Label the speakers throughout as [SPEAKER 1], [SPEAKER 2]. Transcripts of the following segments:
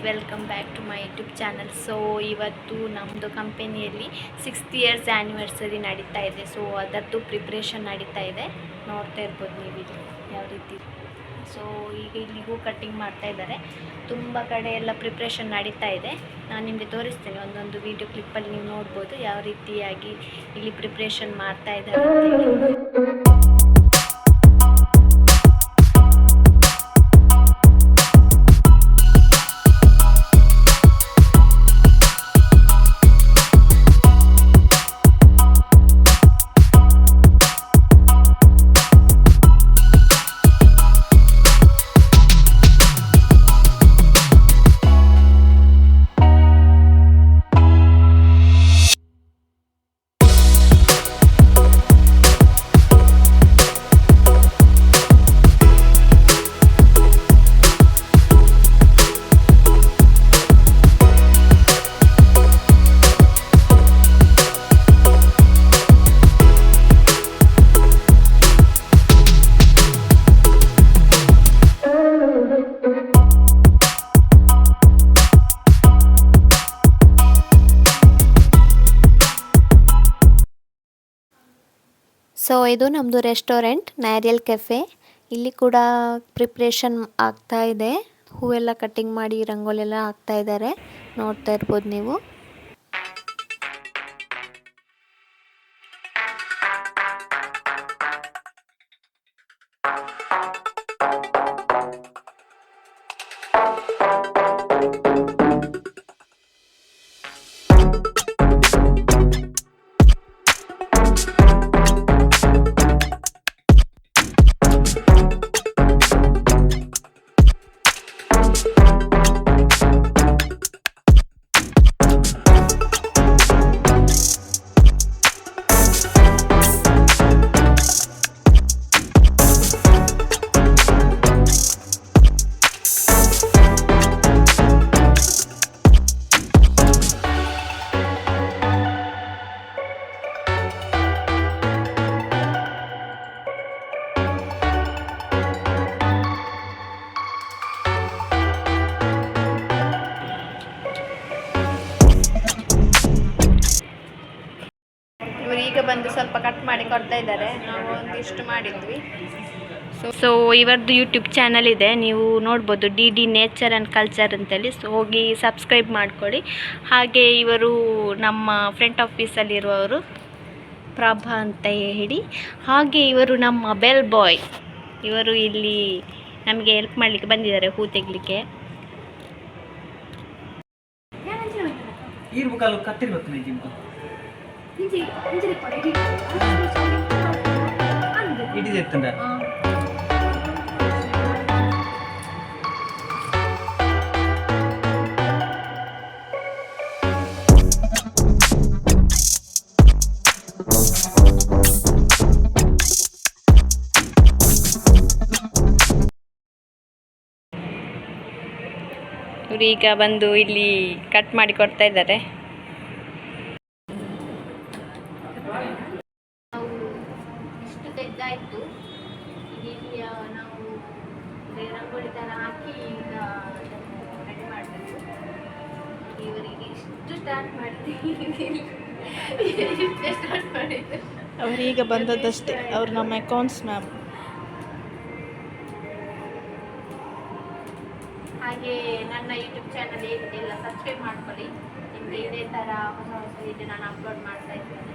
[SPEAKER 1] Welcome back to my YouTube channel. So ಇವತ್ತು ನಮ್ಮದು ಕಂಪನಿಯಲ್ಲಿ 6th ಇಯರ್ಸ್ ಆ್ಯನಿವರ್ಸರಿ ನಡೀತಾ ಇದೆ. ಸೊ ಅದರದ್ದು ಪ್ರಿಪ್ರೇಷನ್ ನಡೀತಾ ಇದೆ. ನೋಡ್ತಾ ಇರ್ಬೋದು ನೀವು ಇಲ್ಲಿ ಯಾವ ರೀತಿ. ಸೊ ಈಗ ಇಲ್ಲಿ ಹೂ ಕಟ್ಟಿಂಗ್ ಮಾಡ್ತಾ ಇದ್ದಾರೆ. ತುಂಬ ಕಡೆ ಎಲ್ಲ ಪ್ರಿಪ್ರೇಷನ್ ನಡೀತಾ ಇದೆ. ನಾನು ನಿಮಗೆ ತೋರಿಸ್ತೇನೆ ಒಂದೊಂದು ವೀಡಿಯೋ ಕ್ಲಿಪ್ಪಲ್ಲಿ ನೀವು ನೋಡ್ಬೋದು ಯಾವ ರೀತಿಯಾಗಿ ಇಲ್ಲಿ ಪ್ರಿಪ್ರೇಷನ್ ಮಾಡ್ತಾ ಇದ್ದಾರೆ ಅಂತೇಳಿ. ಸೊ ಇದು ನಮ್ಮದು ರೆಸ್ಟೋರೆಂಟ್ ನ್ಯಾರಿಯಲ್ ಕೆಫೆ. ಇಲ್ಲಿ ಕೂಡ ಪ್ರಿಪ್ರೇಷನ್ ಆಗ್ತಾ ಇದೆ. ಹೂವೆಲ್ಲ ಕಟ್ಟಿಂಗ್ ಮಾಡಿ ರಂಗೋಲಿ ಎಲ್ಲ ಹಾಕ್ತಾ ಇದ್ದಾರೆ, ನೋಡ್ತಾ ಇರ್ಬೋದು ನೀವು. ಈಗ ಬಂದು ಸ್ವಲ್ಪ ಕಟ್ ಮಾಡಿ ಕೊಡ್ತಾ ಇದ್ದಾರೆ. ನಾವು ಒಂದಿಷ್ಟು ಮಾಡಿದ್ವಿ. ಸೊ ಇವರದ್ದು ಯೂಟ್ಯೂಬ್ ಚಾನಲ್ ಇದೆ, ನೀವು ನೋಡ್ಬೋದು, DD ನೇಚರ್ ಆ್ಯಂಡ್ ಕಲ್ಚರ್ ಅಂತೇಳಿ. ಸೊ ಹೋಗಿ ಸಬ್ಸ್ಕ್ರೈಬ್ ಮಾಡಿಕೊಡಿ. ಹಾಗೆ ಇವರು ನಮ್ಮ ಫ್ರಂಟ್ ಆಫೀಸಲ್ಲಿರುವವರು ಪ್ರಭಾ ಅಂತ ಹೇಳಿ. ಹಾಗೆ ಇವರು ನಮ್ಮ ಬೆಲ್ ಬಾಯ್. ಇವರು ಇಲ್ಲಿ ನಮಗೆ ಹೆಲ್ಪ್ ಮಾಡಲಿಕ್ಕೆ ಬಂದಿದ್ದಾರೆ ಹೂ ತೆಗಲಿಕ್ಕೆ. ಈಗ ಬಂದು ಇಲ್ಲಿ ಕಟ್ ಮಾಡಿ ಕೊಡ್ತಾ ಇದ್ದಾರೆ. ನಾವು ಇಷ್ಟು ತೆಗೆದಾಯಿತು. ಈಗ ನಾವು ರಂಗೋಲಿ ಥರ ಹಾಕಿ ಈಗ ರೆಡಿ ಮಾಡಬೇಕು. ಇವರಿಗೆ ಇಷ್ಟು ಸ್ಟಾರ್ಟ್ ಮಾಡಿದ್ದೀವಿ.
[SPEAKER 2] ಅವರೀಗ ಬಂದದ್ದಷ್ಟೇ. ಅವರು ನಮ್ಮ ಅಕೌಂಟ್ಸ್ ಮ್ಯಾಮ್.
[SPEAKER 1] ಹಾಗೆ ನನ್ನ ಯೂಟ್ಯೂಬ್ ಚಾನಲ್ ಎಲ್ಲ ಸಬ್ಸ್ಕ್ರೈಬ್ ಮಾಡ್ಕೊಳ್ಳಿ. ನಿಮಗೆ ಇದೇ ಥರ ಹೊಸ ಹೊಸ ವಿಡಿಯೋ ನಾನು ಅಪ್ಲೋಡ್ ಮಾಡ್ತಾ ಇದ್ದೇನೆ.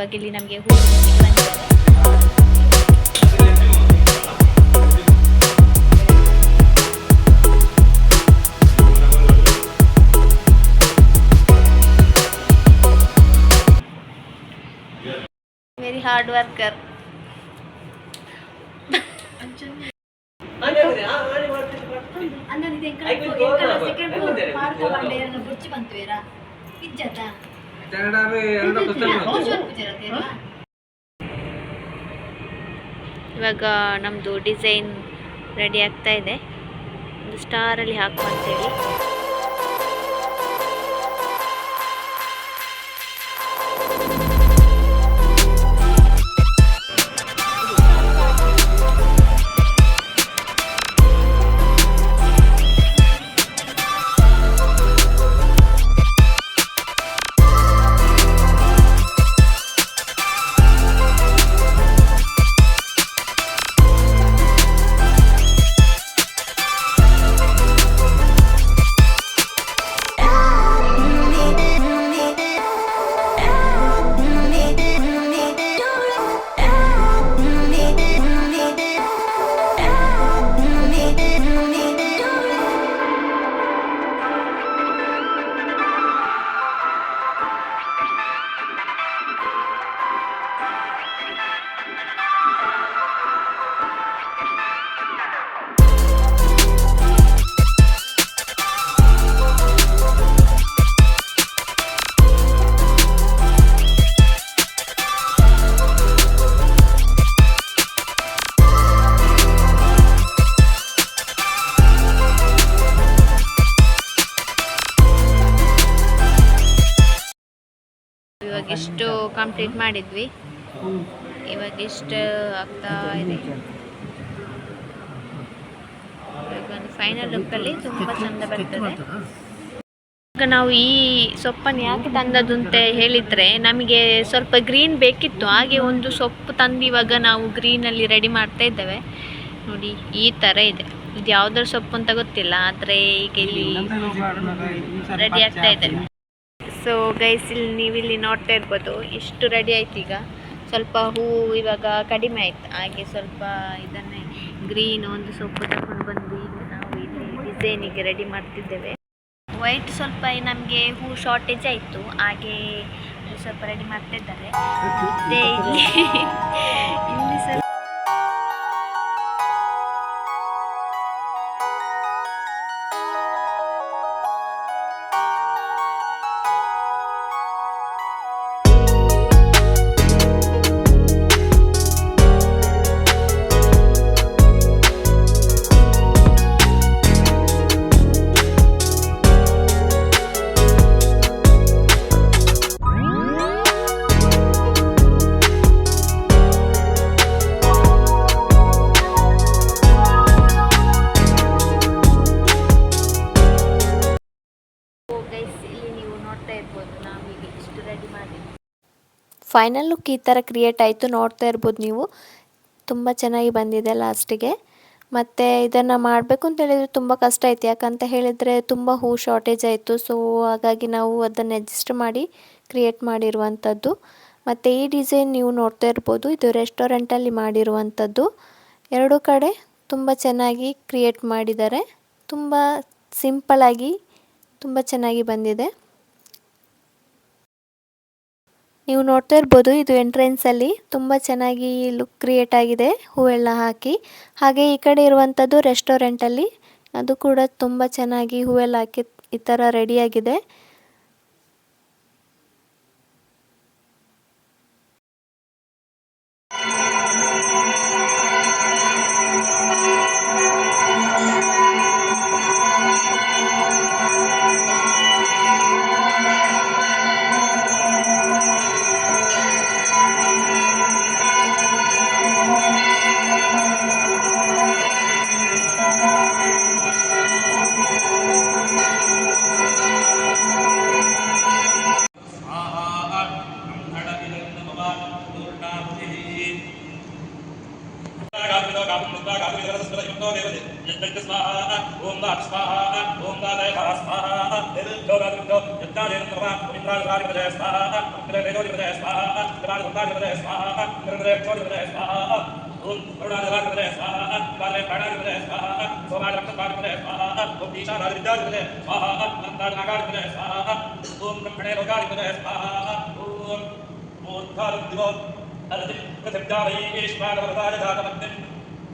[SPEAKER 1] ಇವಾಗ ಇಲ್ಲಿ ನಮಗೆ ಹೂ ಬಂದಿದ್ದಾರೆ. Very hard worker. ಇವಾಗ ನಮ್ಮದು ಡಿಸೈನ್ ರೆಡಿ ಆಗ್ತಾ ಇದೆ. ಒಂದು ಸ್ಟಾರಲ್ಲಿ ಹಾಕು ಅಂತೇಳಿ. ಇವಾಗ ಇಷ್ಟು ಕಂಪ್ಲೀಟ್ ಮಾಡಿದ್ವಿ. ಇವಾಗ ಇಷ್ಟು ಆಗ್ತಾ ಇದೆ. ಇವಾಗ ಒಂದು ಫೈನಲ್ ಲುಕ್ಕಲ್ಲಿ ತುಂಬ ಚೆಂದ ಬರ್ತದೆ. ಈಗ ನಾವು ಈ ಸೊಪ್ಪನ್ನು ಯಾಕೆ ತಂದದ್ದು ಅಂತ ಹೇಳಿದರೆ, ನಮಗೆ ಸ್ವಲ್ಪ ಗ್ರೀನ್ ಬೇಕಿತ್ತು. ಹಾಗೆ ಒಂದು ಸೊಪ್ಪು ತಂದು ಇವಾಗ ನಾವು ಗ್ರೀನಲ್ಲಿ ರೆಡಿ ಮಾಡ್ತಾ ಇದ್ದೇವೆ. ನೋಡಿ ಈ ಥರ ಇದೆ. ಇದು ಯಾವುದರ ಸೊಪ್ಪು ಅಂತ ಗೊತ್ತಿಲ್ಲ, ಆದರೆ ಈಗ ಇಲ್ಲಿ ರೆಡಿ ಆಗ್ತಾ ಇದೆ. ಸೊ ಗೈಸ್, ನೀವಿಲ್ಲಿ ನೋಡ್ತಾ ಇರ್ಬೋದು ಎಷ್ಟು ರೆಡಿ ಆಯ್ತು. ಈಗ ಸ್ವಲ್ಪ ಹೂವು ಇವಾಗ ಕಡಿಮೆ ಆಯ್ತು. ಹಾಗೆ ಸ್ವಲ್ಪ ಇದನ್ನೇ ಗ್ರೀನ್ ಒಂದು ಸೊಪ್ಪು ತಗೊಂಡು ಬಂದು ಈಗ ನಾವು ಇಲ್ಲಿ ಡಿಸೈನಿಗೆ ರೆಡಿ ಮಾಡ್ತಿದ್ದೇವೆ. ವೈಟ್ ಸ್ವಲ್ಪ ನಮಗೆ ಹೂ ಶಾರ್ಟೇಜ್ ಆಯಿತು, ಹಾಗೆ ಸ್ವಲ್ಪ ರೆಡಿ ಮಾಡ್ತಾ ಇದ್ದಾರೆ. ಮತ್ತೆ ಇಲ್ಲಿ ಸ್ವಲ್ಪ ಫೈನಲ್ ಲುಕ್ ಈ ಥರ ಕ್ರಿಯೇಟ್ ಆಯಿತು. ನೋಡ್ತಾ ಇರ್ಬೋದು ನೀವು, ತುಂಬ ಚೆನ್ನಾಗಿ ಬಂದಿದೆ ಲಾಸ್ಟಿಗೆ. ಮತ್ತು ಇದನ್ನು ಮಾಡಬೇಕು ಅಂತ ಹೇಳಿದರೆ ತುಂಬ ಕಷ್ಟ ಆಯಿತು. ಯಾಕಂತ ಹೇಳಿದರೆ ತುಂಬ ಹೂ ಶಾರ್ಟೇಜ್ ಆಯಿತು. ಸೊ ಹಾಗಾಗಿ ನಾವು ಅದನ್ನು ಅಡ್ಜಸ್ಟ್ ಮಾಡಿ ಕ್ರಿಯೇಟ್ ಮಾಡಿರುವಂಥದ್ದು. ಮತ್ತು ಈ ಡಿಸೈನ್ ನೀವು ನೋಡ್ತಾ ಇರ್ಬೋದು, ಇದು ರೆಸ್ಟೋರೆಂಟಲ್ಲಿ ಮಾಡಿರುವಂಥದ್ದು. ಎರಡೂ ಕಡೆ ತುಂಬ ಚೆನ್ನಾಗಿ ಕ್ರಿಯೇಟ್ ಮಾಡಿದ್ದಾರೆ. ತುಂಬ ಸಿಂಪಲಾಗಿ ತುಂಬ ಚೆನ್ನಾಗಿ ಬಂದಿದೆ. ನೀವು ನೋಡ್ತಾ ಇರ್ಬೋದು, ಇದು ಎಂಟ್ರೆನ್ಸಲ್ಲಿ ತುಂಬ ಚೆನ್ನಾಗಿ ಲುಕ್ ಕ್ರಿಯೇಟ್ ಆಗಿದೆ ಹೂವೆಲ್ಲ ಹಾಕಿ. ಹಾಗೆ ಈ ಕಡೆ ಇರುವಂಥದ್ದು ರೆಸ್ಟೋರೆಂಟಲ್ಲಿ, ಅದು ಕೂಡ ತುಂಬ ಚೆನ್ನಾಗಿ ಹೂವೆಲ್ಲ ಹಾಕಿ ಈ ಥರ ರೆಡಿಯಾಗಿದೆ.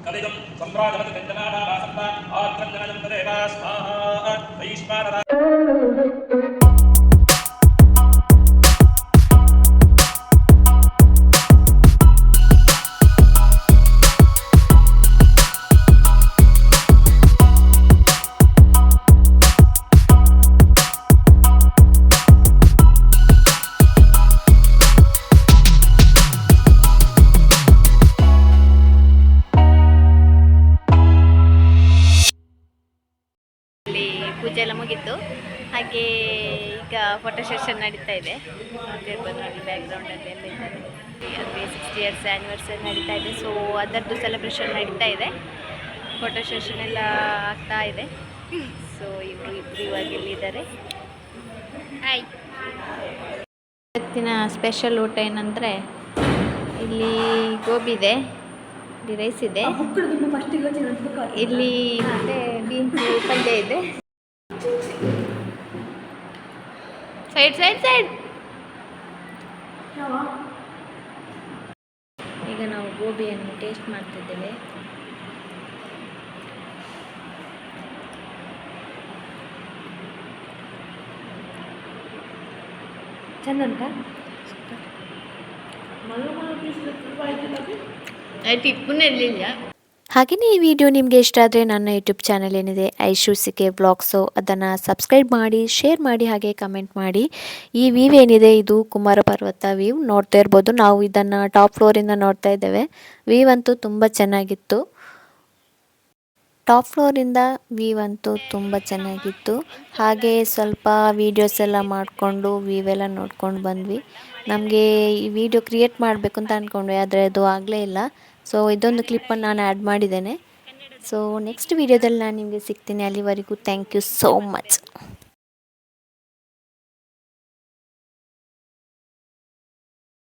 [SPEAKER 3] कलिदं सम्राजवति व्यञ्जनानासन्त आक्रन्दनं तदेवा स्वाहा वैश्वानरा
[SPEAKER 1] ಇಲ್ಲಿ ಪೂಜೆ ಎಲ್ಲ ಮುಗೀತು. ಹಾಗೆ ಈಗ ಫೋಟೋ ಸೆಷನ್ ನಡೀತಾ ಇದೆ. ನೋಡ್ತಿರ್ಬೋದು ನೋಡಿ ಬ್ಯಾಕ್ಗ್ರೌಂಡಲ್ಲಿ ಎಲ್ಲ ಇದ್ದಾರೆ. ಅಂದರೆ 60 ಇಯರ್ಸ್ ಆ್ಯನಿವರ್ಸರಿ ನಡೀತಾ ಇದೆ. ಸೊ ಅದರದ್ದು ಸೆಲೆಬ್ರೇಷನ್ ನಡೀತಾ ಇದೆ. ಫೋಟೋ ಸೆಷನ್ ಎಲ್ಲ ಆಗ್ತಾ ಇದೆ. ಸೊ ಇಬ್ಬರು ಇವಾಗ ಇಲ್ಲಿದ್ದಾರೆ. ಹಾಯ್. ಇವತ್ತಿನ ಸ್ಪೆಷಲ್ ಊಟ ಏನಂದರೆ ಇಲ್ಲಿ ಗೋಬಿ ಇದೆ, ಇಲ್ಲಿ ರೈಸ್ ಇದೆ, ಇಲ್ಲಿ ಮತ್ತೆ ಬೀನ್ಸ್ ಪಲ್ಯ ಇದೆ. Side side side. ಈಗ ನಾವು ಗೋಬಿಯನ್ನು ಟೇಸ್ಟ್ ಮಾಡ್ತಿದ್ದೇವೆ. ಚಂದ ಉಂಟಾ? ಆಯ್ತು, ಇಪ್ಪನೇ ಇರಲಿಲ್ಲ.
[SPEAKER 4] ಹಾಗೆಯೇ ಈ ವಿಡಿಯೋ ನಿಮಗೆ ಇಷ್ಟ ಆದರೆ ನನ್ನ ಯೂಟ್ಯೂಬ್ ಚಾನಲ್ ಏನಿದೆ ಐಶೂಸಿಕೆ ವ್ಲಾಗ್ಸು, ಅದನ್ನು ಸಬ್ಸ್ಕ್ರೈಬ್ ಮಾಡಿ, ಶೇರ್ ಮಾಡಿ, ಹಾಗೆ ಕಮೆಂಟ್ ಮಾಡಿ. ಈ ವ್ಯೂ ಏನಿದೆ ಇದು ಕುಮಾರ ಪರ್ವತ ವ್ಯೂ ನೋಡ್ತಾ ಇರ್ಬೋದು. ನಾವು ಇದನ್ನು ಟಾಪ್ ಫ್ಲೋರಿಂದ ನೋಡ್ತಾ ಇದ್ದೇವೆ. ವ್ಯೂ ಅಂತೂ ತುಂಬ ಚೆನ್ನಾಗಿತ್ತು. ಟಾಪ್ ಫ್ಲೋರಿಂದ ವ್ಯೂ ಅಂತೂ ತುಂಬ ಚೆನ್ನಾಗಿತ್ತು. ಹಾಗೆ ಸ್ವಲ್ಪ ವೀಡಿಯೋಸ್ ಎಲ್ಲ ಮಾಡಿಕೊಂಡು ವ್ಯೂ ಎಲ್ಲ ನೋಡ್ಕೊಂಡು ಬಂದ್ವಿ. ನಮಗೆ ಈ ವಿಡಿಯೋ ಕ್ರಿಯೇಟ್ ಮಾಡಬೇಕು ಅಂತ ಅಂದ್ಕೊಂಡ್ವಿ, ಆದರೆ ಅದು ಆಗಲೇ ಇಲ್ಲ. ಸೊ ಇದೊಂದು ಕ್ಲಿಪ್ಪನ್ನು ನಾನು ಆ್ಯಡ್ ಮಾಡಿದ್ದೇನೆ. ಸೊ ನೆಕ್ಸ್ಟ್ ವೀಡಿಯೋದಲ್ಲಿ ನಾನು ನಿಮಗೆ ಸಿಗ್ತೀನಿ. ಅಲ್ಲಿವರೆಗೂ ಥ್ಯಾಂಕ್ ಯು ಸೋ ಮಚ್.